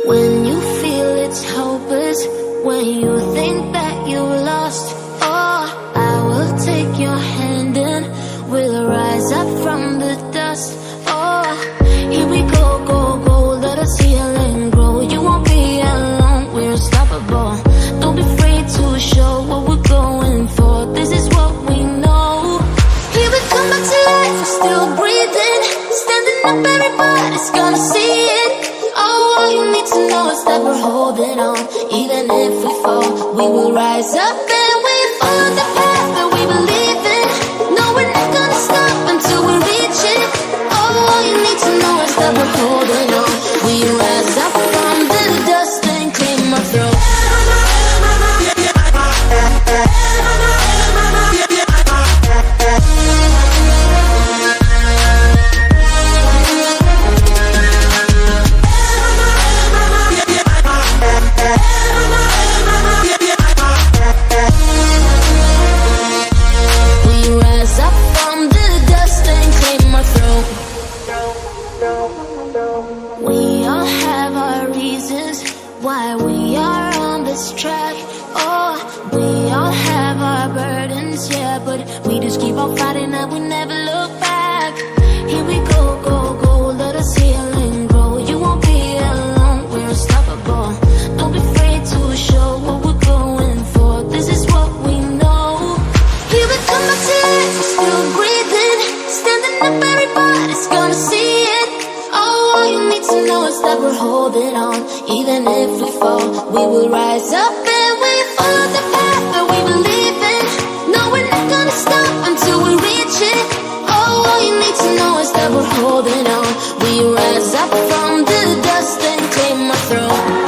When you feel it's hopeless, when you think that you lost, oh, I will take your hand and we'll rise up from the dust. Oh, here we go, go, go, let us heal and grow. You won't be alone, we're unstoppable. Don't be afraid to show what we're going for. This is what we know. Here we come back to life, we're still breathing. Standing up, everybody's gonna see it. Oh, all you need to know is that we're holding on. Even if we fall, we will rise up and we follow the path that we believe in. No, we're not gonna stop until we reach it. Oh, all you need to know is that we're holding on. We rise up from the dust and clear my throat. We all have our reasons why we are on this track. Oh, we all have our burdens, yeah, but we just keep on fighting and we never look back. Here we go, go, go, let us heal and grow. You won't be alone, we're unstoppable. Don't be afraid to show what we're going for. This is what we know. Here we come back to life, we're still breathing. Standing up, everybody's gonna see it. Oh, all you need to know is that we're holding on. Even if we fall, we will rise up and we follow the path that we believe in. No, we're not gonna stop until we reach it. Oh, all you need to know is that we're holding on. We rise up from the dust and clear my throat.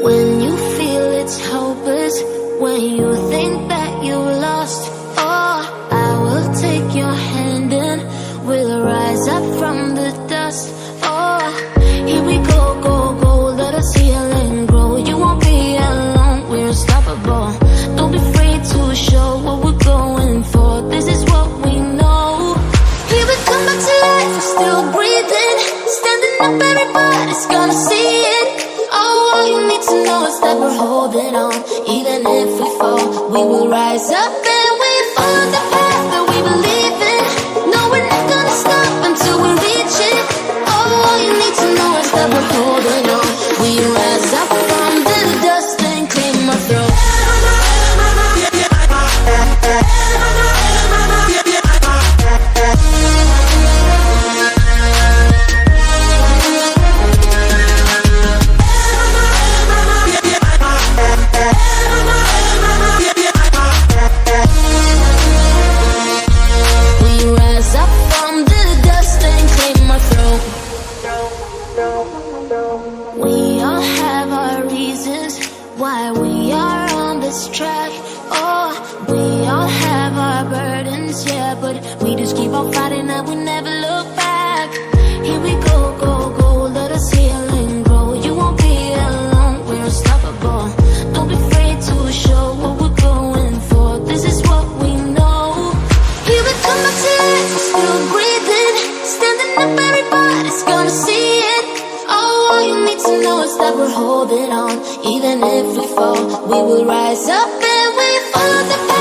When you feel it's hopeless, when you think that you lost, oh, I will take your hand and we'll rise up from the dust. Oh, here we go, go, go, let us heal and grow. You won't be alone, we're unstoppable. Don't be afraid to show what we're going for. This is what we know. Here we come back to life, we're still breathing. Standing up, everybody's gonna see it. Oh, all you need to know is that we're holding on. Even if we fall, we will rise up and we follow the path that we believe in. No, we're not gonna stop until we reach it. Oh, all you need to know is that we're holding on. We rise up from the dust and clean my throat. We all have our reasons why we are on this track. Oh, we all have our burdens, yeah, but we just keep on fighting and we never look back. Here we go, go, go, let us heal and grow. You won't be alone, we're unstoppable. Don't be afraid to show what we're going for. This is what we know. Here we come back to life, we're still breathing. Standing up, everybody's gonna see it. Oh, all you need to know is that we're holding on. Even if we fall, we will rise up and we follow the path.